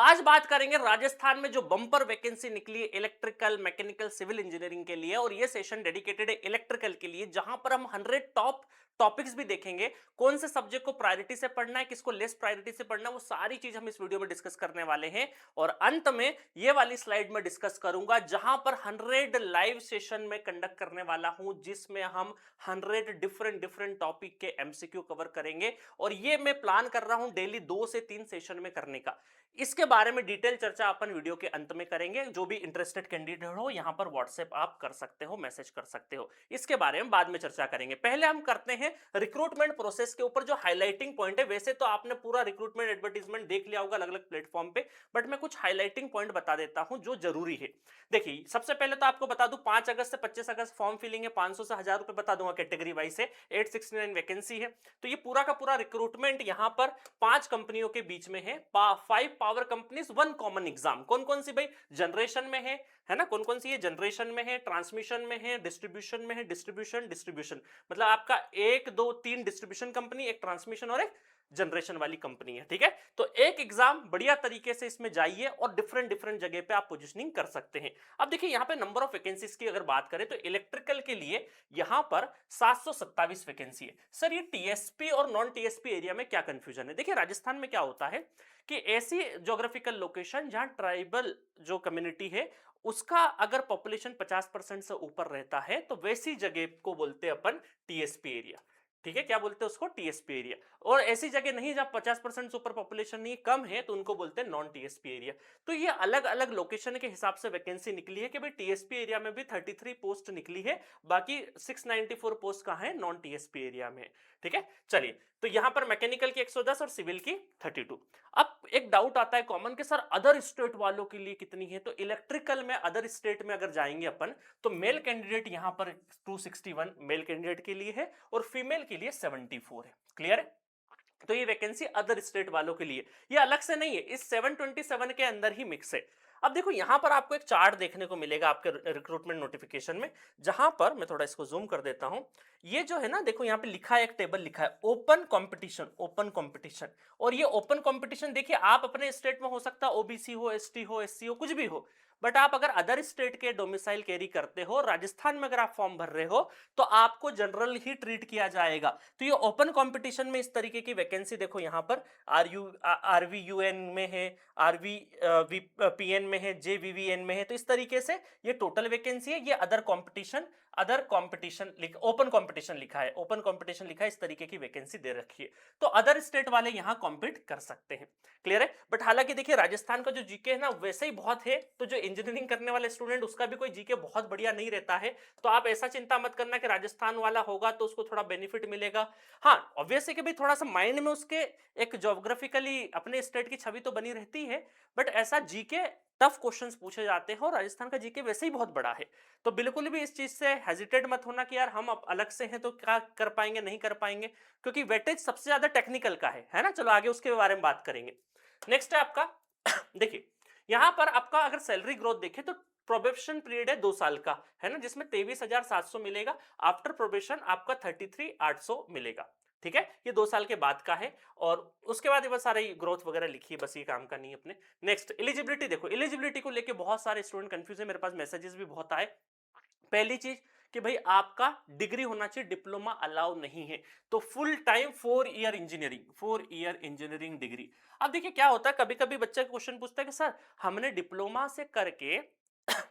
आज बात करेंगे राजस्थान में जो बम्पर वैकेंसी निकली है इलेक्ट्रिकल मैकेनिकल सिविल इंजीनियरिंग के लिए, और ये सेशन डेडिकेटेड है इलेक्ट्रिकल के लिए, जहां पर हम 100 टॉप टॉपिक्स भी देखेंगे। कौन से सब्जेक्ट को प्रायोरिटी से पढ़ना है, किसको लेस प्रायोरिटी से पढ़ना है, वो सारी चीज हम इस वीडियो में डिस्कस करने वाले हैं। और अंत में ये वाली स्लाइड में डिस्कस करूंगा जहां पर 100 लाइव सेशन में कंडक्ट करने वाला हूं, जिसमें हम 100 डिफरेंट डिफरेंट टॉपिक के एमसीक्यू कवर करेंगे। और ये मैं प्लान कर रहा हूं डेली 2 से 3 सेशन में करने का। इसके बारे में डिटेल चर्चा अपन वीडियो के अंत में करेंगे। जो भी इंटरेस्टेड कैंडिडेट हो यहां पर व्हाट्सएप आप कर सकते हो, मैसेज कर सकते हो। इसके बारे में बाद में चर्चा करेंगे। पहले हम करते हैं रिक्रूटमेंट प्रोसेस के ऊपर जो हाईलाइटिंग पॉइंट है। वैसे तो आपने पूरा रिक्रूटमेंट एडवर्टीजमेंट देख लिया होगा अलग अलग प्लेटफॉर्म पे, बट मैं कुछ हाईलाइटिंग पॉइंट बता देता हूं जो जरूरी है। देखिए, सबसे पहले तो आपको बता दूं 5 अगस्त से 25 अगस्त फॉर्म फिलिंग है। 500 से 1000 रुपए बता दूंगा कैटेगरी वाइज से। 869 वैकेंसी है। तो ये पूरा का पूरा रिक्रूटमेंट यहां पर 5 कंपनियों के बीच में है। 5 पावर कंपनीज, 1 कॉमन एग्जाम। कौन कौन सी भाई? जनरेशन में है ना? कौन कौन सी है? जनरेशन में है, ट्रांसमिशन में है, डिस्ट्रीब्यूशन में है, डिस्ट्रीब्यूशन डिस्ट्रीब्यूशन, मतलब आपका 1 2 3 डिस्ट्रीब्यूशन कंपनी, एक ट्रांसमिशन और एक जनरेशन वाली कंपनी है। ठीक है, तो एक एग्जाम बढ़िया तरीके से इसमें जाइए और डिफरेंट डिफरेंट जगह पे आप पोजीशनिंग कर सकते हैं। अब देखिए यहां पे नंबर ऑफ वैकेंसीज की अगर बात करें तो इलेक्ट्रिकल के लिए यहां पर 727 वैकेंसी है। सर ये टीएसपी और नॉन टीएसपी एरिया में क्या कंफ्यूजन है? देखिए राजस्थान में क्या होता है कि ऐसी ज्योग्राफिकल लोकेशन जहां ट्राइबल जो कम्युनिटी है उसका अगर पॉपुलेशन 50% से ऊपर रहता है तो वैसी जगह को बोलते हैं अपन टीएसपी एरिया। ठीक है, क्या बोलते हैं उसको? TSP area. और ऐसी जगह नहीं जहां 50% से ऊपर पॉपुलेशन नहीं, कम है, तो उनको बोलते हैं नॉन टीएसपी एरिया। तो ये अलग अलग लोकेशन के हिसाब से वैकेंसी निकली है कि भाई टीएसपी एरिया में भी 33 पोस्ट निकली है, बाकी 694 पोस्ट कहां है? नॉन टीएसपी एरिया में। ठीक है, चलिए, तो यहां पर मैकेनिकल की 110 और सिविल की 32। अब एक डाउट आता है कॉमन कि सर अदर स्टेट वालों के लिए कितनी है? तो इलेक्ट्रिकल में अदर स्टेट में अगर जाएंगे अपन तो मेल कैंडिडेट यहां पर 261 मेल कैंडिडेट के लिए है और फीमेल के लिए 74 है। क्लियर है? तो ये वैकेंसी अदर स्टेट वालों के लिए, ये अलग से नहीं है, इस 727 के अंदर ही मिक्स है। अब देखो यहां पर आपको एक चार्ट देखने को मिलेगा आपके रिक्रूटमेंट नोटिफिकेशन में, जहां पर मैं थोड़ा इसको जूम कर देता हूं। ये जो है ना, देखो यहां पे लिखा है, एक टेबल लिखा है ओपन कंपटीशन, ओपन कंपटीशन। और ये ओपन कंपटीशन देखिए, आप अपने स्टेट में हो सकता है ओबीसी हो, एसटी हो, एससी हो, कुछ भी हो, बट आप अगर अदर स्टेट के डोमिसाइल कैरी करते हो, राजस्थान में अगर आप फॉर्म भर रहे हो तो आपको जनरल ही ट्रीट किया जाएगा। तो ये ओपन कंपटीशन में इस तरीके की वैकेंसी देखो यहां पर आरवीयूएन में है, आरवी पीएन में है, जेवीवीएन में है। तो इस तरीके से ये टोटल वैकेंसी है। ये अदर कंपटीशन ओपन कंपटीशन लिखा है, ओपन कंपटीशन लिखा है, इस तरीके की वैकेंसी दे रखी है। तो अदर स्टेट वाले यहां कॉम्पीट कर सकते हैं। क्लियर है? बट हालांकि देखिए राजस्थान का जो जीके है ना वैसे ही बहुत है, तो जो इंजीनियरिंग करने वाले स्टूडेंट उसका भी कोई जीके बहुत बढ़िया नहीं रहता है। तो आप ऐसा चिंता मत करना कि राजस्थान वाला होगा तो उसको थोड़ा बेनिफिट मिलेगा। हाँ, ऑब्वियस है कि भाई थोड़ा सा माइंड में उसके एक ज्योग्राफिकली अपने स्टेट की छवि तो बनी रहती है, बट ऐसा जीके टफ क्वेश्चंस पूछे जाते हैं और राजस्थान का जीके वैसे ही बहुत बड़ा है। तो बिल्कुल भी इस चीज से हेजिटेट मत होना कि यार हम अब अलग से हैं तो क्या कर पाएंगे नहीं कर पाएंगे, क्योंकि वेटेज सबसे ज्यादा टेक्निकल का है ना? चलो आगे उसके बारे में बात करेंगे। नेक्स्ट है आपका देखिए यहां पर आपका अगर सैलरी ग्रोथ देखें तो प्रोबेशन पीरियड है 2 साल का, है ना, जिसमें 23,700 मिलेगा। आफ्टर प्रोबेशन आपका 33,800 मिलेगा। ठीक है, ये 2 साल के बाद का है। और उसके बाद ये बस सारी ग्रोथ वगैरह लिखी है, बस ये काम का नहीं है अपने। नेक्स्ट एलिजिबिलिटी देखो, एलिजिबिलिटी को लेके बहुत सारे स्टूडेंट कंफ्यूज है, मेरे पास मैसेजेस भी बहुत आए। पहली चीज कि भाई आपका डिग्री होना चाहिए, डिप्लोमा अलाउ नहीं है। तो full time 4 year engineering degree. अब देखिए क्या होता है, कभी कभी बच्चा क्वेश्चन पूछता है कि सर हमने डिप्लोमा से करके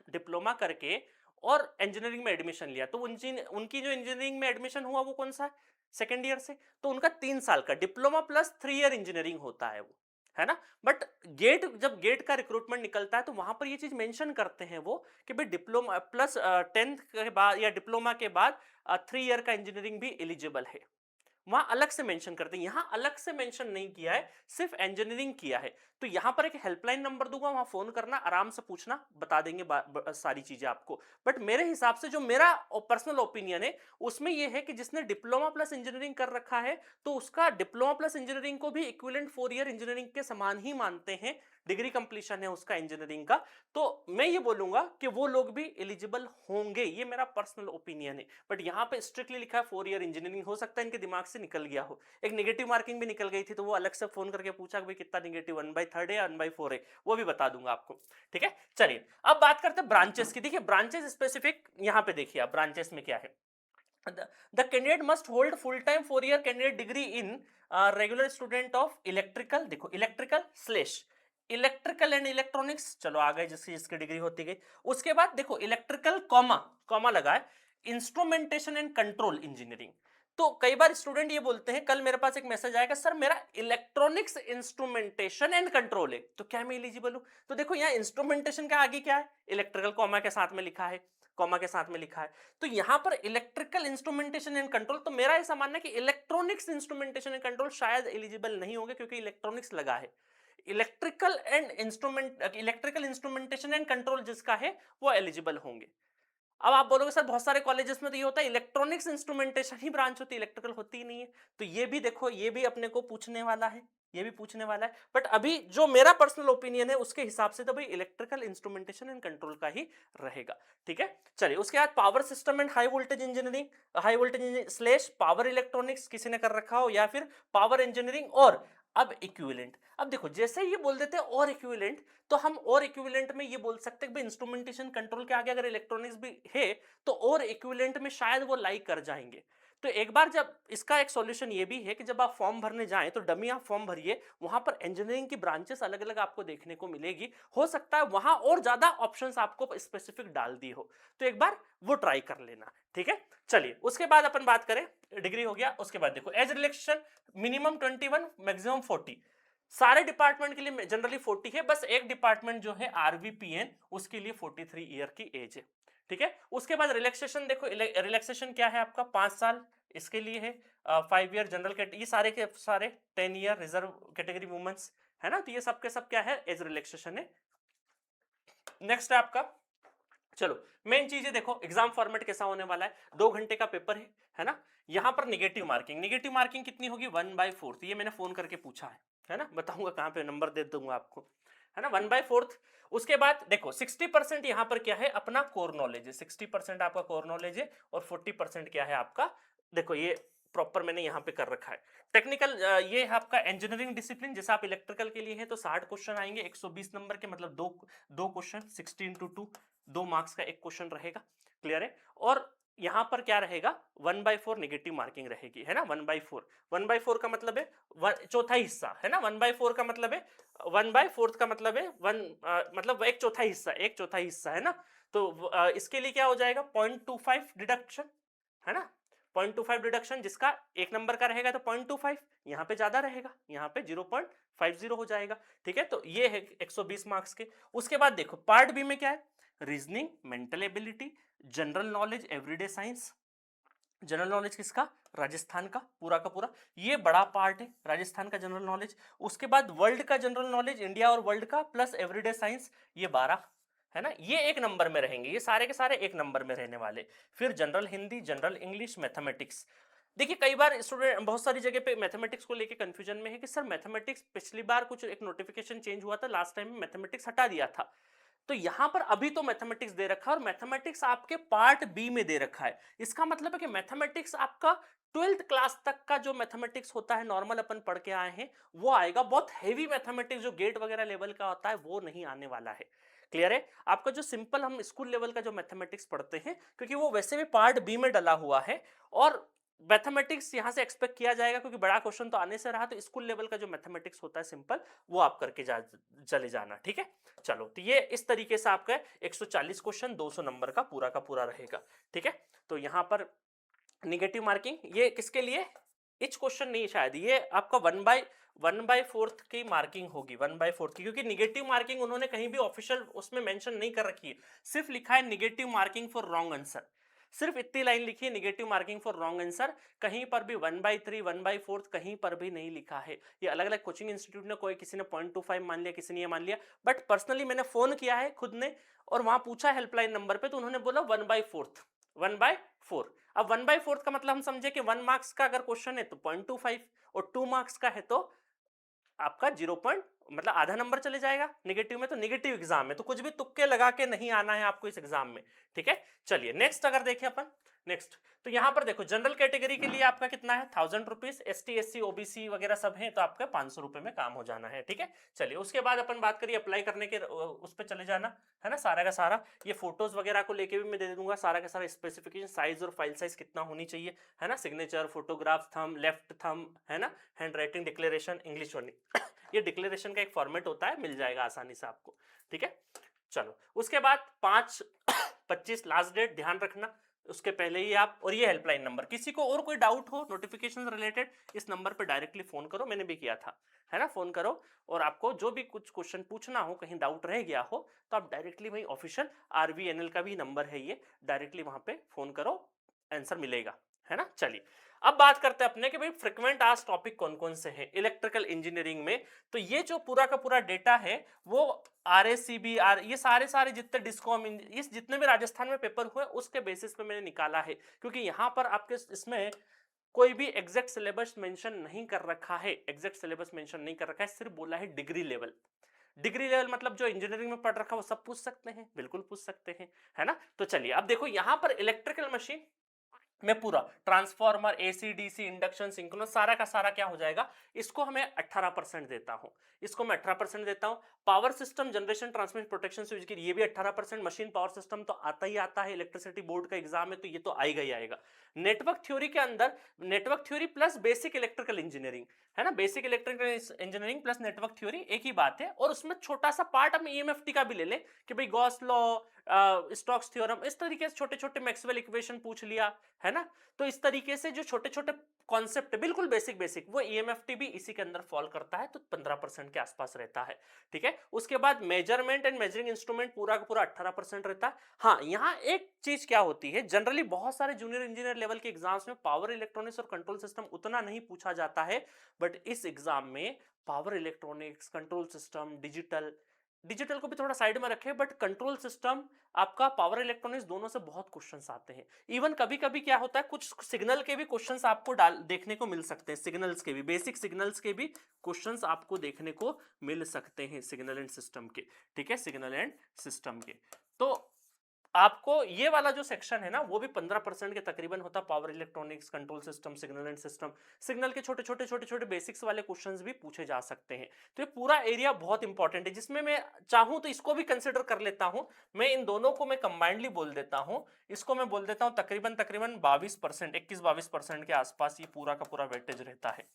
डिप्लोमा करके और इंजीनियरिंग में एडमिशन लिया, तो उनकी जो इंजीनियरिंग में एडमिशन हुआ वो कौन सा है? सेकेंड ईयर से। तो उनका 3 साल का डिप्लोमा प्लस 3 ईयर इंजीनियरिंग होता है वो, है ना? बट जब गेट का रिक्रूटमेंट निकलता है तो वहां पर ये चीज मेंशन करते हैं वो कि भाई डिप्लोमा प्लस 10th के बाद या डिप्लोमा के बाद 3 ईयर का इंजीनियरिंग भी एलिजिबल है। वहां अलग से मेंशन करते हैं, यहां अलग से मेंशन नहीं किया है, सिर्फ इंजीनियरिंग किया है। तो यहां पर एक हेल्पलाइन नंबर दूंगा, वहां फोन करना, आराम से पूछना, बता देंगे सारी चीजें आपको। बट मेरे हिसाब से जो मेरा पर्सनल ओपिनियन है उसमें यह है कि जिसने डिप्लोमा प्लस इंजीनियरिंग कर रखा है तो उसका डिप्लोमा प्लस इंजीनियरिंग को भी इक्विवेलेंट 4 ईयर इंजीनियरिंग के समान ही मानते हैं। डिग्री कंप्लीशन है उसका इंजीनियरिंग का, तो मैं ये बोलूंगा कि वो लोग भी एलिजिबल होंगे, ये मेरा पर्सनल ओपिनियन है। बट यहाँ पे स्ट्रिक्टली लिखा है 4 ईयर इंजीनियरिंग, हो सकता है इनके दिमाग से निकल गया हो। एक नेगेटिव मार्किंग भी निकल गई थी, तो वो अलग से फोन करके पूछा कि भाई कितना नेगेटिव 1/3 है या 1/4 है, वो भी बता दूंगा आपको। ठीक है, चलिए अब बात करते हैं ब्रांचेस की। देखिए ब्रांचेस स्पेसिफिक यहाँ पे देखिए आप ब्रांचेस में क्या है। The candidate must hold full-time 4-year candidate degree in regular student of electrical, देखो electrical slash electrical and electronics, चलो आ गए जिसकी जिसकी डिग्री होती गई। उसके बाद देखो इलेक्ट्रिकल कॉमा कॉमा लगा है, इंस्ट्रूमेंटेशन एंड कंट्रोल इंजीनियरिंग। तो कई बार स्टूडेंट ये बोलते हैं, कल मेरे पास एक मैसेज आएगा सर मेरा इलेक्ट्रॉनिक्स इंस्ट्रूमेंटेशन एंड कंट्रोल है, तो क्या मैं एलिजिबल हूं? तो देखो यहाँ इंस्ट्रूमेंटेशन का आगे क्या है, इलेक्ट्रिकल कॉमा के साथ में लिखा है, कॉमा के साथ में लिखा है, तो यहां पर इलेक्ट्रिकल इंस्ट्रूमेंटेशन एंड कंट्रोल, तो मेरा ऐसा मानना है कि इलेक्ट्रॉनिक्स इंस्ट्रूमेंटेशन एंड कंट्रोल शायद एलिजिबल नहीं होंगे क्योंकि इलेक्ट्रॉनिक्स लगा है। इलेक्ट्रिकल इंस्ट्रूमेंटेशन एंड कंट्रोल जिसका है वो एलिजिबल होंगे। अब आप बोलोगे सर बहुत सारे कॉलेजेस में तो ये होता है इलेक्ट्रॉनिक्स इंस्ट्रूमेंटेशन ही ब्रांच होती है, इलेक्ट्रिकल होती ही नहीं है। तो ये भी देखो, ये भी अपने को पूछने वाला है, ये भी पूछने वाला है। बट अभी जो मेरा पर्सनल ओपिनियन है उसके हिसाब से तो भाई इलेक्ट्रिकल इंस्ट्रूमेंटेशन एंड कंट्रोल का ही रहेगा। ठीक है, चलिए उसके बाद power system and high voltage engineering, high voltage slash power electronics किसी ने कर रखा हो, या फिर पावर इंजीनियरिंग और अब इक्विवेलेंट। अब देखो जैसे ये बोल देते हैं और इक्विवेलेंट, तो हम और इक्विवेलेंट में ये बोल सकते हैं कि इंस्ट्रूमेंटेशन कंट्रोल के आगे अगर इलेक्ट्रॉनिक्स भी है तो और इक्विवेलेंट में शायद वो लाइक कर जाएंगे। तो एक बार जब इसका एक सॉल्यूशन ये भी है कि जब आप फॉर्म भरने जाएं तो डमी आप फॉर्म भरिए, वहां पर इंजीनियरिंग की ब्रांचेस अलग अलग आपको देखने को मिलेगी, हो सकता है वहां और ज्यादा ऑप्शंस आपको स्पेसिफिक डाल दी हो, तो एक बार वो ट्राई कर लेना। ठीक है, चलिए उसके बाद अपन बात करें, डिग्री हो गया, उसके बाद देखो एज रिलैक्सेशन मिनिमम 21 मैक्सिमम 40, सारे डिपार्टमेंट के लिए जनरली 40 है, बस एक डिपार्टमेंट जो है आरवीपीएन उसके लिए 43 ईयर की एज है। ठीक है, उसके बाद रिलैक्सेशन देखो, रिलैक्सेशन क्या है आपका 5 साल इसके लिए है, 5 ईयर जनरल कैटेगरी, ये सारे के सारे 10 ईयर रिजर्व कैटेगरी वुमेन्स है ना, तो ये सब के सब क्या है एज रिलैक्सेशन है। नेक्स्ट है आपका, चलो मेन चीजें देखो, एग्जाम फॉर्मेट कैसा होने वाला है, 2 घंटे का पेपर है ना। यहां पर निगेटिव मार्किंग, निगेटिव मार्किंग कितनी होगी 1/4, ये मैंने फोन करके पूछा है ना, बताऊंगा कहां पे, नंबर दे दूंगा आपको, है ना 1/4। उसके बाद देखो 60% यहां पर क्या है अपना कोर नॉलेज है, 60% आपका कोर नॉलेज है और 40% क्या है आपका, देखो ये प्रॉपर मैंने यहाँ पे कर रखा है टेक्निकल, ये है आपका इंजीनियरिंग डिसिप्लिन, जैसे आप इलेक्ट्रिकल के लिए है तो 60 क्वेश्चन आएंगे 120 नंबर के, मतलब दो क्वेश्चन 16 to 2, 2 मार्क्स का एक क्वेश्चन रहेगा, क्लियर है। और यहां पर क्या रहेगा 1/4 नेगेटिव मार्किंग रहेगी, है ना 1/4, 1/4 का मतलब है चौथा हिस्सा, है ना 1/4 का मतलब है 1/4 का मतलब है मतलब एक चौथा हिस्सा, एक चौथा हिस्सा है ना। तो इसके लिए क्या हो जाएगा 0.25 डिडक्शन, है ना 0.25 डिडक्शन, जिसका एक नंबर का रहेगा तो 0.25, यहाँ पे ज्यादा रहेगा, यहाँ पे 0.50 हो जाएगा। ठीक है, तो ये है 120 मार्क्स के। उसके बाद देखो पार्ट बी में क्या है, reasoning, mental ability, general knowledge, everyday science. General knowledge किसका, राजस्थान का पूरा का पूरा, ये बड़ा पार्ट है राजस्थान का जनरल नॉलेज। उसके बाद वर्ल्ड का जनरल नॉलेज, इंडिया और वर्ल्ड का, प्लस एवरीडे साइंस, ये 12 है ना, ये एक नंबर में रहेंगे, ये सारे के सारे एक नंबर में रहने वाले। फिर general Hindi, general English, mathematics. देखिए कई बार स्टूडेंट बहुत सारी जगह पे मैथमेटिक्स को लेके कंफ्यूजन में है कि सर मैथमेटिक्स पिछली बार कुछ एक नोटिफिकेशन चेंज हुआ था, लास्ट टाइम मैथमेटिक्स हटा दिया था, तो यहां पर अभी तो मैथमेटिक्स दे रखा है और मैथमेटिक्स आपके पार्ट बी में दे रखा है। इसका मतलब है कि मैथमेटिक्स आपका 12th क्लास तक का जो मैथमेटिक्स होता है नॉर्मल अपन पढ़ के आए हैं वो आएगा, बहुत हेवी मैथमेटिक्स जो गेट वगैरह लेवल का होता है वो नहीं आने वाला है। क्लियर है, आपका जो सिंपल हम स्कूल लेवल का जो मैथमेटिक्स पढ़ते हैं क्योंकि वो वैसे भी पार्ट बी में डला हुआ है, और मैथमेटिक्स यहां से एक्सपेक्ट किया जाएगा क्योंकि बड़ा क्वेश्चन तो आने से रहा, तो स्कूल लेवल का जो मैथमेटिक्स होता है सिंपल वो आप करके चले जाना। ठीक है, चलो तो ये इस तरीके से आपका 140 क्वेश्चन 200 नंबर का पूरा रहेगा। ठीक है, तो यहां पर निगेटिव मार्किंग ये किसके लिए, इच क्वेश्चन नहीं शायद, ये आपका 1/4 की मार्किंग होगी, 1/4 की, क्योंकि निगेटिव मार्किंग उन्होंने कहीं भी ऑफिशियल उसमें मेंशन नहीं कर रखी है, सिर्फ लिखा है negative marking for wrong answer, सिर्फ इतनी लाइन लिखी है negative marking for wrong answer, कहीं पर भी 1/3 1/4 कहीं पर भी नहीं लिखा है। ये अलग अलग कोचिंग इंस्टीट्यूट ने, कोई किसी ने 0.25 मान लिया, किसी ने ये मान लिया, बट पर्सनली मैंने फोन किया है खुद ने और वहां पूछा हेल्पलाइन नंबर पे तो उन्होंने बोला 1/4। अब 1/4 का मतलब हम समझे कि 1 मार्क्स का अगर क्वेश्चन है तो 0.25 और 2 मार्क्स का है तो आपका मतलब आधा नंबर चले जाएगा नेगेटिव में, तो नेगेटिव एग्जाम में तो कुछ भी तुक्के लगा के नहीं आना है आपको इस एग्जाम में, ठीक है। चलिए नेक्स्ट अगर देखें अपन, नेक्स्ट तो यहां पर देखो जनरल कैटेगरी के लिए आपका कितना है 1000 रुपीज, ST SC OBC वगैरह सब है तो आपका 500 रुपए में काम हो जाना है, ठीक है। चलिए उसके बाद अपन बात करिए अप्लाई करने के उस पर चले जाना है ना, सारा का सारा ये फोटोज वगैरह को लेके भी मैं दे दूंगा, सारा का सारा स्पेसिफिकेशन, साइज और फाइल साइज कितना होनी चाहिए है ना, signature, photograph, thumb, left thumb है ना, hand writing, declaration, English warning ये डिक्लेरेशन का एक फॉर्मेट होता है, मिल जाएगा आसानी से आपको, ठीक है। चलो उसके बाद 5/25 लास्ट डेट ध्यान रखना, उसके पहले ही आप, और ये हेल्पलाइन नंबर, किसी को और कोई डाउट हो नोटिफिकेशन रिलेटेड इस नंबर पे डायरेक्टली फोन करो, मैंने भी किया था है ना, फोन करो, और आपको जो भी कुछ क्वेश्चन पूछना हो, कहीं डाउट रह गया हो तो आप डायरेक्टली वही ऑफिशियल RVNL का भी नंबर है ये, डायरेक्टली वहां पे फोन करो, आंसर मिलेगा है ना। चलिए अब बात करते हैं अपने कि भाई फ्रिक्वेंट आस्क्ड टॉपिक कौन कौन से हैं इलेक्ट्रिकल इंजीनियरिंग में। तो ये जो पूरा का पूरा डेटा है वो RACB ये सारे जितने डिस्कॉम इस जितने भी राजस्थान में पेपर हुए उसके बेसिस पे मैंने निकाला है, क्योंकि यहाँ पर आपके इसमें कोई भी एग्जैक्ट सिलेबस मेंशन नहीं कर रखा है, एग्जैक्ट सिलेबस मेंशन नहीं कर रखा है, सिर्फ बोला है डिग्री लेवल। डिग्री लेवल मतलब जो इंजीनियरिंग में पढ़ रखा है वो सब पूछ सकते हैं, बिल्कुल पूछ सकते हैं है ना। तो चलिए अब देखो यहां पर इलेक्ट्रिकल मशीन में पूरा transformer, AC DC, induction, synchronous सारा का सारा क्या हो जाएगा, इसको हमें 18% देता हूं, इसको मैं 18% देता हूं। Power system, generation, transmission, protection switch की ये भी 18%, मशीन पावर सिस्टम तो आता ही आता है, इलेक्ट्रिसिटी बोर्ड का एग्जाम है तो ये तो आएगा ही आएगा। नेटवर्क थ्योरी के अंदर network theory plus basic electrical engineering है ना, basic electrical engineering plus network theory एक ही बात है, और उसमें छोटा सा पार्ट हम EMFT का भी ले लें कि भाई गॉस लॉ, स्टोक्स थ्योरम, इस तरीके से छोटे छोटे मैक्सवेल इक्वेशन पूछ लिया है ना। तो इस तरीके से जो छोटे छोटे कॉन्सेप्ट बिल्कुल बेसिक बेसिक वो EMFT भी इसी के अंदर फॉल करता है, तो 15% के आसपास रहता है, ठीक है। उसके बाद मेजरमेंट एंड मेजरिंग इंस्ट्रूमेंट पूरा का पूरा 18% रहता है। हाँ यहाँ एक चीज क्या होती है, जनरली बहुत सारे जूनियर इंजीनियर लेवल के एग्जाम्स में पावर इलेक्ट्रॉनिक्स और कंट्रोल सिस्टम उतना नहीं पूछा जाता है, बट इस एग्जाम में power electronics, control system, digital, digital को भी थोड़ा साइड में रखे, बट कंट्रोल सिस्टम, आपका पावर इलेक्ट्रॉनिक्स दोनों से बहुत क्वेश्चंस आते हैं। इवन कभी कभी क्या होता है कुछ सिग्नल के भी क्वेश्चंस आपको देखने को मिल सकते हैं, सिग्नल्स के भी, बेसिक सिग्नल्स के भी क्वेश्चंस आपको देखने को मिल सकते हैं, सिग्नल एंड सिस्टम के, ठीक है, सिग्नल एंड सिस्टम के। तो आपको ये वाला जो सेक्शन है ना वो भी 15% के तकरीबन होता है, power electronics, control system, signal and system, signal के छोटे छोटे बेसिक्स वाले क्वेश्चंस भी पूछे जा सकते हैं। तो ये पूरा एरिया बहुत इंपॉर्टेंट है, जिसमें मैं चाहूं तो इसको भी कंसिडर कर लेता हूं, मैं इन दोनों को मैं कंबाइंडली बोल देता हूं, इसको मैं बोल देता हूं तकरीबन तकरीबन 22%, 21-22% के आसपास ये पूरा का पूरा वेटेज रहता है,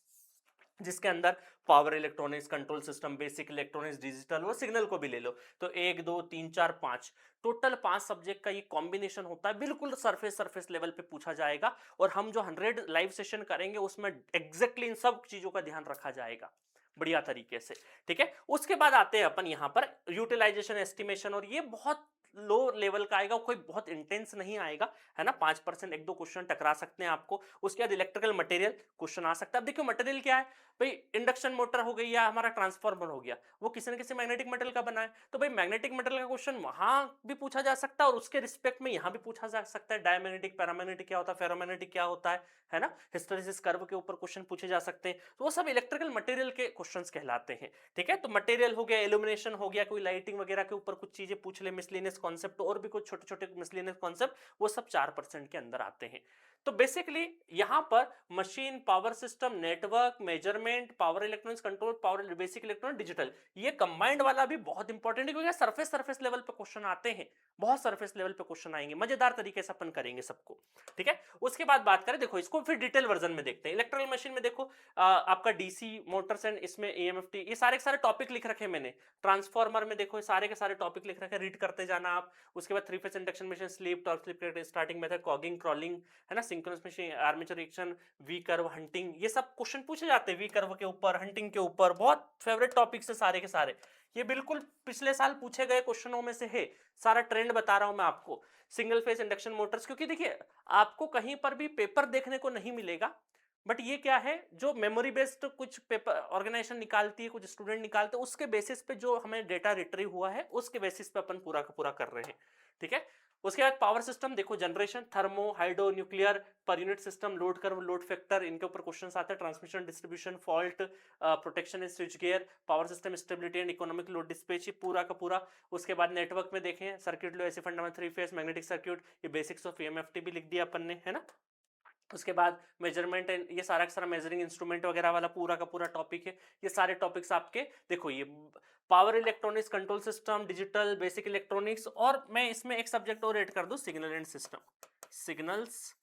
जिसके अंदर power electronics, control system, basic electronics, digital और सिग्नल को भी ले लो तो 1 2 3 4 5 टोटल 5 सब्जेक्ट का ये कॉम्बिनेशन होता है, बिल्कुल सरफेस सरफेस लेवल पे पूछा जाएगा, और हम जो 100 लाइव सेशन करेंगे उसमें एग्जैक्टली इन सब चीजों का ध्यान रखा जाएगा बढ़िया तरीके से, ठीक है। उसके बाद आते हैं अपन यहाँ पर यूटिलाइजेशन एस्टिमेशन, और ये बहुत लो लेवल का आएगा, कोई बहुत इंटेंस नहीं आएगा है ना, 5% एक दो क्वेश्चन टकरा सकते हैं आपको। उसके बाद इलेक्ट्रिकल मटेरियल क्वेश्चन आ सकता है। अब देखियो मटेरियल क्या है भाई, इंडक्शन मोटर हो गई या हमारा ट्रांसफार्मर हो गया, वो किसी न किसी मैग्नेटिक मेटल का बना है, तो भाई मैग्नेटिक मेटल का क्वेश्चन वहां भी पूछा जा सकता है और उसके रिस्पेक्ट में यहां भी पूछा जा सकता है। डायमैग्नेटिक, पैरामैग्नेटिक क्या होता है, फेरोमैग्नेटिक क्या होता है ना, हिस्टैरिसीस कर्व के ऊपर क्वेश्चन पूछे जा सकते हैं, तो वो सब इलेक्ट्रिकल मटेरियल के क्वेश्चंस कहलाते हैं, ठीक है। तो मटेरियल हो गया, इल्यूमिनेशन हो गया, कोई लाइटिंग वगैरह के ऊपर कुछ चीजें पूछ ले, मिसलिनियस कॉन्सेप्ट और भी कुछ छोटे छोटे मिसलिनियस कॉन्सेप्ट, वो सब 4% के अंदर आते हैं। तो बेसिकली यहां पर machine, power system, network, measurement, power electronics, control, power basic electronic, digital, ये कंबाइंड वाला भी बहुत इंपॉर्टेंट है, क्योंकि सरफेस सरफेस लेवल पे क्वेश्चन आते हैं, बहुत सरफेस लेवल पे क्वेश्चन आएंगे, मजेदार तरीके से अपन करेंगे सबको, ठीक है। उसके बाद बात करें, देखो इसको फिर डिटेल वर्जन में देखते हैं। इलेक्ट्रिकल मशीन में देखो आपका DC मोटर्स एंड इसमें EMFT, ये सारे के सारे टॉपिक लिख रखे मैंने। ट्रांसफार्मर में देखो सारे के सारे टॉपिक लिख रखे, रीड करते जाना आप। उसके बाद 3 phase induction machine, slip, torque slip, starting method, cogging, crawling है ना, synchronous machine, armature reaction, V curve, hunting, ये सब क्वेश्चन पूछे जाते हैं वी कर्व के ऊपर, हंटिंग के ऊपर, बहुत फेवरेट टॉपिक्स है सारे के सारे, ये बिल्कुल पिछले साल पूछे गए क्वेश्चनों में से है, सारा ट्रेंड बता रहा हूं मैं आपको। सिंगल फेज इंडक्शन मोटर्स, क्योंकि देखिए आपको कहीं पर भी पेपर देखने को नहीं मिलेगा बट ये क्या है, जो मेमोरी बेस्ड कुछ पेपर ऑर्गेनाइजेशन निकालती है, कुछ स्टूडेंट निकालते हैं, उसके बेसिस पे जो हमें डेटा रिट्रीव हुआ है उसके बेसिस पे अपन पूरा का पूरा कर रहे हैं, ठीक है। उसके बाद पावर सिस्टम देखो, generation, thermo, hydro, nuclear, per unit system, load curve, load factor, इनके ऊपर क्वेश्चंस आते हैं, transmission, distribution, fault, protection and switch gear, power system stability and economic load dispatch, ये पूरा का पूरा। उसके बाद नेटवर्क में देखें, सर्किट लो, ऐसे fundamental, three phase, magnetic circuit, ये बेसिक्स ऑफ ईएमएफटी भी लिख दिया अपन ने, है ना। उसके बाद मेजरमेंट एंड ये सारा का सारा मेजरिंग इंस्ट्रूमेंट वगैरह वाला पूरा का पूरा टॉपिक है। ये सारे टॉपिक्स आपके देखो, ये power electronics, control system, digital, basic electronics, और मैं इसमें एक सब्जेक्ट और ऐड कर दूं, signal and system, signals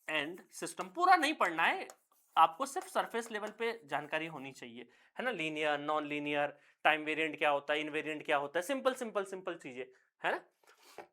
and system. पूरा नहीं पढ़ना है आपको, सिर्फ सरफेस लेवल पे जानकारी होनी चाहिए, है ना। Linear, non linear, time variant क्या होता है, इनवेरिएंट क्या होता है, सिंपल सिंपल सिंपल चीजें, है ना।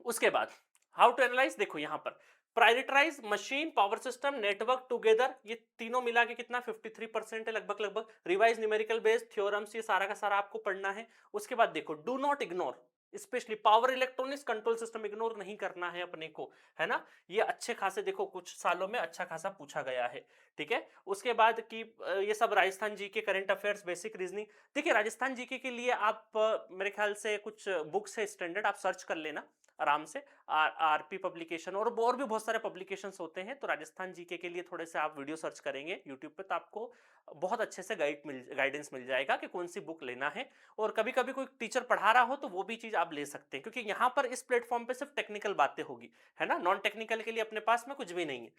उसके बाद हाउ टू एनालाइज, देखो यहां पर prioritise machine, power system, network together, ये तीनों मिला के कितना 53% है लगभग लगभग। रिवाइज न्यूमेरिकल बेस्ड थ्योरम्स, ये सारा का सारा आपको पढ़ना है। उसके बाद देखो, do not ignore, specially power electronics, control system ignore नहीं करना है अपने को, है ना। ये अच्छे खासे देखो कुछ सालों में अच्छा खासा पूछा गया है, ठीक है। उसके बाद की ये सब Rajasthan GK, current affairs, basic reasoning. देखिए राजस्थान जीके के लिए आप मेरे ख्याल से कुछ बुक्स है स्टैंडर्ड, आप सर्च कर लेना आराम से, आरपी पब्लिकेशन और भी बहुत सारे पब्लिकेशंस होते हैं। तो राजस्थान जीके के लिए थोड़े से आप वीडियो सर्च करेंगे यूट्यूब पे, तो आपको बहुत अच्छे से गाइडेंस मिल जाएगा कि कौन सी बुक लेना है। और कभी कभी कोई टीचर पढ़ा रहा हो तो वो भी चीज आप ले सकते हैं, क्योंकि यहाँ पर इस प्लेटफॉर्म पे सिर्फ टेक्निकल बातें होगी, है ना। नॉन टेक्निकल के लिए अपने पास में कुछ भी नहीं है।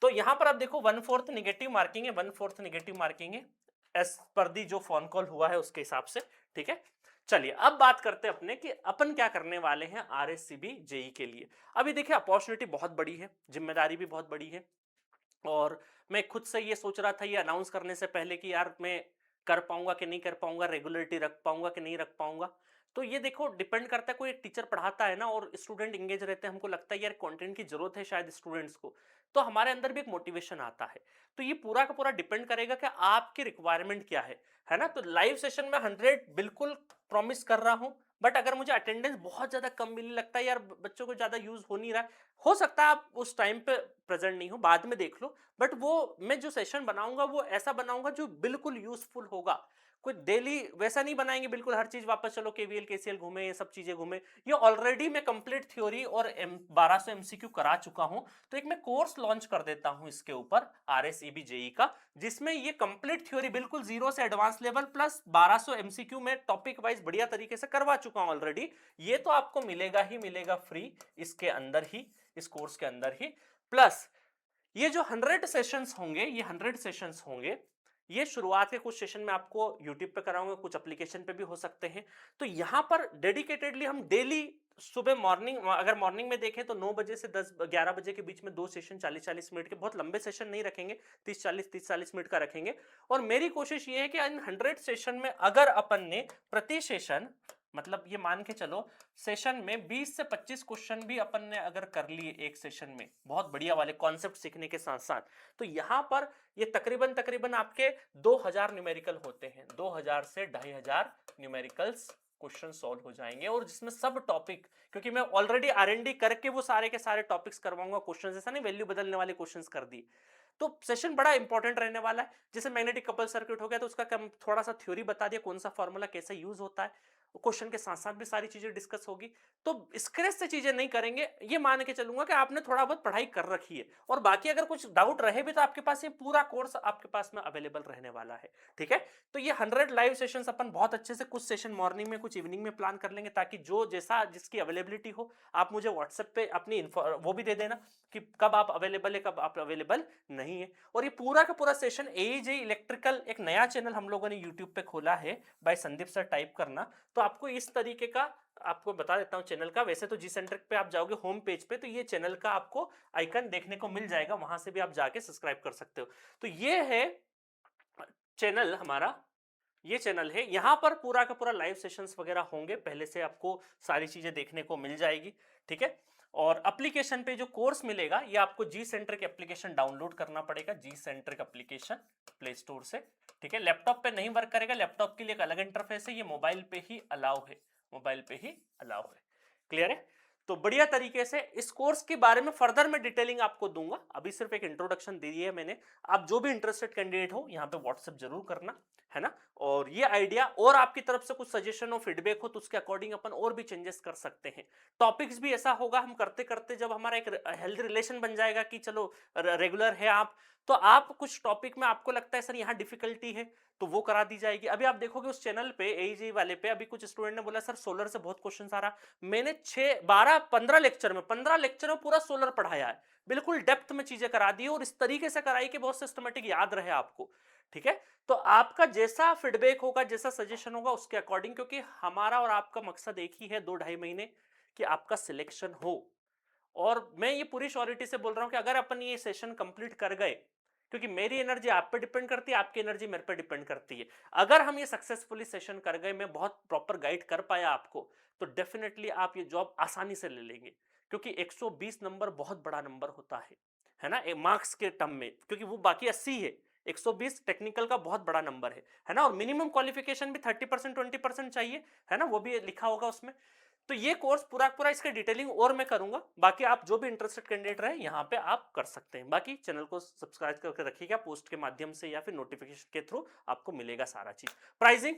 तो यहाँ पर आप देखो 1/4 नेगेटिव मार्किंग है, 1/4 नेगेटिव मार्किंग है एस पर दी जो फोन कॉल हुआ है उसके हिसाब से, ठीक है। चलिए अब बात करते हैं अपने कि अपन क्या करने वाले हैं आरएससीबी जेई के लिए। अभी देखिए अपॉर्चुनिटी बहुत बड़ी है, जिम्मेदारी भी बहुत बड़ी है, और मैं खुद से ये सोच रहा था ये अनाउंस करने से पहले कि यार मैं कर पाऊंगा कि नहीं कर पाऊंगा, रेगुलरिटी रख पाऊंगा कि नहीं रख पाऊंगा। तो ये देखो डिपेंड करता है, कोई एक टीचर पढ़ाता है ना और स्टूडेंट इंगेज रहते हैं, हमको लगता है यार कंटेंट की जरूरत है शायद स्टूडेंट्स को, तो हमारे अंदर भी एक मोटिवेशन आता है। तो ये पूरा का पूरा डिपेंड करेगा कि आपकी रिक्वायरमेंट क्या है ना। तो लाइव सेशन में 100 बिल्कुल प्रॉमिस कर रहा हूं, बट अगर मुझे अटेंडेंस बहुत ज्यादा कम मिलने लगता है, यार बच्चों को ज्यादा यूज हो नहीं रहा है, हो सकता है आप उस टाइम पे प्रेजेंट नहीं हो, बाद में देख लो, बट वो मैं जो सेशन बनाऊंगा वो ऐसा बनाऊंगा जो बिल्कुल यूजफुल होगा। कोई डेली वैसा नहीं बनाएंगे बिल्कुल हर चीज वापस चलो केवीएल केसीएल घूमे, ये सब चीजें घूमे। ये ऑलरेडी मैं कंप्लीट थ्योरी और 1200 एमसीक्यू करा चुका हूं। तो एक मैं कोर्स लॉन्च कर देता हूं इसके ऊपर, आरएसईबी जेई का, जिसमें ये कंप्लीट थ्योरी बिल्कुल जीरो से एडवांस लेवल प्लस 1200 एमसीक्यू में टॉपिक वाइज बढ़िया तरीके से करवा चुका हूं ऑलरेडी। ये तो आपको मिलेगा ही मिलेगा फ्री इसके अंदर ही, इस कोर्स के अंदर ही। प्लस ये जो 100 सेशंस होंगे, ये 100 सेशंस होंगे, ये शुरुआत के कुछ सेशन में आपको यूट्यूब पे कराऊंगा, कुछ एप्लीकेशन पे भी हो सकते हैं। तो यहां पर डेडिकेटेडली हम डेली सुबह मॉर्निंग, अगर मॉर्निंग में देखें तो 9 बजे से 10-11 बजे के बीच में 2 सेशन 40-40 मिनट के, बहुत लंबे सेशन नहीं रखेंगे, 30-40 मिनट का रखेंगे। और मेरी कोशिश ये है कि इन 100 सेशन में अगर अपन ने प्रति सेशन, मतलब ये मान के चलो सेशन में 20 से 25 क्वेश्चन भी अपन ने अगर कर लिए एक सेशन में, बहुत बढ़िया वाले कॉन्सेप्ट सीखने के साथ साथ, तो यहां पर ये तकरीबन तकरीबन आपके 2000 न्यूमेरिकल होते हैं, 2000 से 2500 न्यूमेरिकल्स क्वेश्चन सॉल्व हो जाएंगे। और जिसमें सब टॉपिक, क्योंकि मैं ऑलरेडी आरएनडी करके वो सारे के सारे टॉपिक्स करवाऊंगा, क्वेश्चन ऐसा नहीं वैल्यू बदलने वाले क्वेश्चंस कर दिए। तो सेशन बड़ा इंपॉर्टेंट रहने वाला है। जैसे मैग्नेटिक कपल सर्किट हो गया तो उसका थोड़ा सा थ्योरी बता दिया, कौन सा फॉर्मूला कैसे यूज होता है, क्वेश्चन के साथ साथ भी सारी चीजें डिस्कस होगी। तो स्क्रैच से चीजें नहीं करेंगे, ये मान के चलूंगा कि आपने थोड़ा बहुत पढ़ाई कर रखी है, और बाकी अगर कुछ डाउट रहे भी तो आपके पास ये पूरा कोर्स आपके पास में अवेलेबल रहने वाला है, ठीक है। तो ये 100 लाइव सेशंस अपन बहुत अच्छे से, कुछ सेशन मॉर्निंग में कुछ इवनिंग में प्लान कर लेंगे, ताकि जो जैसा जिसकी अवेलेबिलिटी हो आप मुझे व्हाट्सएप पे अपनी वो भी दे देना कि कब आप अवेलेबल है कब आप अवेलेबल नहीं है। और ये पूरा का पूरा सेशन एजे इलेक्ट्रिकल, एक नया चैनल हम लोगों ने यूट्यूब पे खोला है, बाय संदीप सर टाइप करना, तो आपको इस तरीके का आपको बता देता हूं चैनल का। वैसे तो जी सेंट्रिक पे आप जाओगे होम पेज पे तो ये चैनल का आपको आइकन देखने को मिल जाएगा, वहां से भी आप जाके सब्सक्राइब कर सकते हो। तो ये है चैनल हमारा, ये चैनल है, यहां पर पूरा का पूरा लाइव सेशंस वगैरह होंगे, पहले से आपको सारी चीजें देखने को मिल जाएगी, ठीक है। और एप्लीकेशन पे जो कोर्स मिलेगा ये आपको जी सेंट्रिक एप्लीकेशन डाउनलोड करना पड़ेगा, जी सेंट्रिक एप्लीकेशन प्ले स्टोर से, ठीक है। लैपटॉप पे नहीं वर्क करेगा, लैपटॉप के लिए एक अलग इंटरफेस है, ये मोबाइल पे ही अलाउ है, मोबाइल पे ही अलाउ है, क्लियर है। तो बढ़िया तरीके से इस कोर्स के बारे में फर्दर मैं डिटेलिंग आपको दूंगा, अभी सिर्फ एक इंट्रोडक्शन दे दी है मैंने। आप जो भी इंटरेस्टेड कैंडिडेट हो यहाँ पे व्हाट्सएप जरूर करना, है ना। और ये आइडिया और आपकी तरफ से कुछ सजेशन हो, फीडबैक हो, तो उसके अकॉर्डिंग अपन और भी चेंजेस कर सकते हैं। टॉपिक्स भी ऐसा होगा हम करते करते जब हमारा एक हेल्दी रिलेशन बन जाएगा कि चलो रेगुलर है आप, तो आप कुछ टॉपिक में आपको लगता है सर यहाँ डिफिकल्टी है तो वो करा दी जाएगी। अभी आप देखोगे उस चैनल पे एईजी वाले पे अभी कुछ स्टूडेंट ने बोला सर सोलर से बहुत क्वेश्चन आ रहा, मैंने 6 12 15 लेक्चर में 15 लेक्चर में पूरा सोलर पढ़ाया है, बिल्कुल डेप्थ में चीजें करा दी और इस तरीके से कराई कि बहुत सिस्टमेटिक याद रहे आपको। ठीक है, तो आपका जैसा फीडबैक होगा, जैसा सजेशन होगा उसके अकॉर्डिंग, क्योंकि हमारा और आपका मकसद एक ही है 2 ढाई महीने कि आपका सिलेक्शन हो। और मैं ये पूरी श्योरिटी से बोल रहा हूं कि अगर अपन ये सेशन कंप्लीट कर गए, क्योंकि मेरी एनर्जी आप पे डिपेंड करती है, आपकी एनर्जी मेरे पे डिपेंड करती है, अगर हम ये सक्सेसफुली सेशन कर गए, मैं बहुत प्रॉपर गाइड कर पाया आपको, तो डेफिनेटली आप ये जॉब आसानी से ले लेंगे। क्योंकि 120 नंबर बहुत बड़ा नंबर होता है ना, मार्क्स के टर्म में, क्योंकि वो बाकी 80 है, 120 टेक्निकल का बहुत बड़ा नंबर है ना। और मिनिमम क्वालिफिकेशन भी 30% 20% चाहिए, है ना, वो भी लिखा होगा उसमें। तो ये कोर्स पूरा पूरा इसका डिटेलिंग और मैं करूंगा, बाकी आप जो भी इंटरेस्टेड कैंडिडेट रहे यहाँ पे आप कर सकते हैं। बाकी चैनल को सब्सक्राइब करके रखिएगा, पोस्ट के माध्यम से या फिर नोटिफिकेशन के थ्रू आपको मिलेगा सारा चीज। प्राइसिंग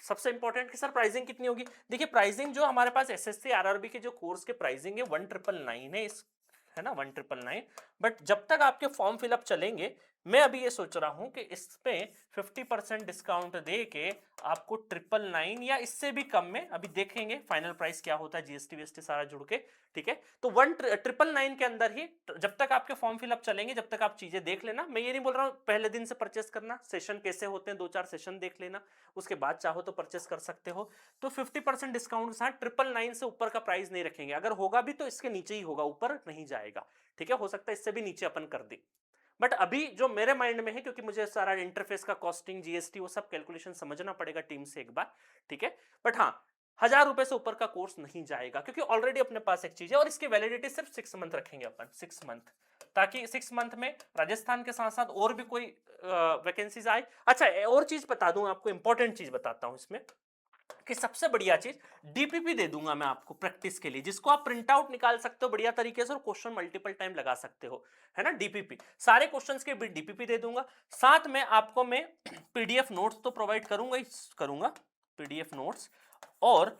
सबसे इंपॉर्टेंट कि सर प्राइसिंग कितनी होगी। देखिए प्राइसिंग जो हमारे पास एसएससी आरआरबी के जो कोर्स के प्राइसिंग है 1999 है, इस है ना 1999। बट जब तक आपके फॉर्म फिलअप चलेंगे, मैं अभी ये सोच रहा हूं कि इस पे 50% डिस्काउंट दे के आपको 999 या इससे भी कम में, अभी देखेंगे फाइनल प्राइस क्या होता है जीएसटी वीएसटी सारा जुड़ के। ठीक है, तो 1999 के अंदर ही, जब तक आपके फॉर्म फिलअप चलेंगे, जब तक आप चीजें देख लेना, मैं ये नहीं बोल रहा हूँ पहले दिन से परचेस करना, सेशन कैसे होते हैं 2-4 सेशन देख लेना, उसके बाद चाहो तो परचेस कर सकते हो। तो 50% डिस्काउंट के साथ 999 से ऊपर का प्राइस नहीं रखेंगे, अगर होगा भी तो इसके नीचे ही होगा, ऊपर नहीं जाएगा। ठीक है, हो सकता है इससे भी नीचे अपन कर दें, बट अभी जो मेरे माइंड में है, क्योंकि मुझे सारा इंटरफेस का कॉस्टिंग जीएसटी वो सब कैलकुलेशन समझना पड़ेगा टीम से एक बार। ठीक है, बट हाँ 1000 रुपए से ऊपर का कोर्स नहीं जाएगा, क्योंकि ऑलरेडी अपने पास एक चीज है और इसकी वैलिडिटी सिर्फ 6 मंथ रखेंगे अपन, 6 मंथ, ताकि 6 मंथ में राजस्थान के साथ साथ और भी कोई वैकेंसीज आए। अच्छा और चीज बता दूं आपको, इंपॉर्टेंट चीज बताता हूं इसमें, कि सबसे बढ़िया चीज डीपीपी दे दूंगा मैं आपको प्रैक्टिस के लिए, जिसको आप प्रिंट आउट निकाल सकते हो बढ़िया तरीके से और क्वेश्चन मल्टीपल टाइम लगा सकते हो, है ना। डीपीपी सारे क्वेश्चंस के भी डीपीपी दे दूंगा, साथ में आपको मैं पीडीएफ नोट्स तो प्रोवाइड करूंगा ही करूंगा, पीडीएफ नोट्स, और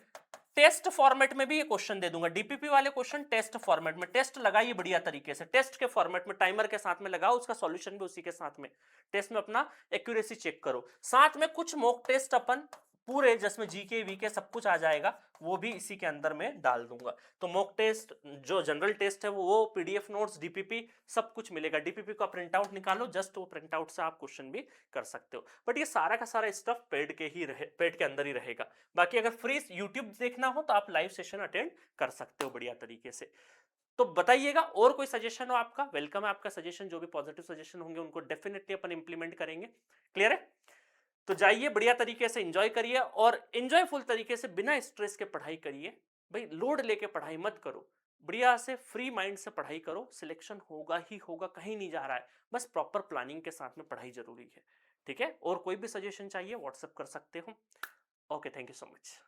टेस्ट फॉर्मेट में भी ये क्वेश्चन दे दूंगा। डीपीपी वाले क्वेश्चन टेस्ट फॉर्मेट में, टेस्ट लगाइए बढ़िया तरीके से, टेस्ट के फॉर्मेट में टाइमर के साथ में लगाओ, उसका सॉल्यूशन भी उसी के साथ में, टेस्ट में अपना एक्यूरेसी चेक करो। साथ में कुछ मॉक टेस्ट अपन पूरे, जिसमें जीके वीके सब कुछ आ जाएगा, वो भी इसी के अंदर में डाल दूंगा। तो मॉक टेस्ट जो जनरल टेस्ट है वो पीडीएफ नोट्स डीपीपी सब कुछ मिलेगा। डीपीपी का प्रिंट आउट निकालो, जस्ट वो प्रिंट आउट से आप क्वेश्चन भी कर सकते हो। बट ये सारा का सारा स्टफ पेड के ही रहे, पेड के अंदर ही रहेगा। बाकी अगर फ्री यूट्यूब देखना हो तो आप लाइव सेशन अटेंड कर सकते हो बढ़िया तरीके से। तो बताइएगा और कोई सजेशन हो आपका, वेलकम है आपका सजेशन, जो भी पॉजिटिव सजेशन होंगे उनको डेफिनेटली अपन इंप्लीमेंट करेंगे। क्लियर है, तो जाइए बढ़िया तरीके से एंजॉय करिए और एंजॉयफुल तरीके से बिना स्ट्रेस के पढ़ाई करिए। भाई लोड लेके पढ़ाई मत करो, बढ़िया से फ्री माइंड से पढ़ाई करो, सिलेक्शन होगा ही होगा, कहीं नहीं जा रहा है, बस प्रॉपर प्लानिंग के साथ में पढ़ाई जरूरी है। ठीक है, और कोई भी सजेशन चाहिए व्हाट्सएप कर सकते हो। Okay, thank you so much.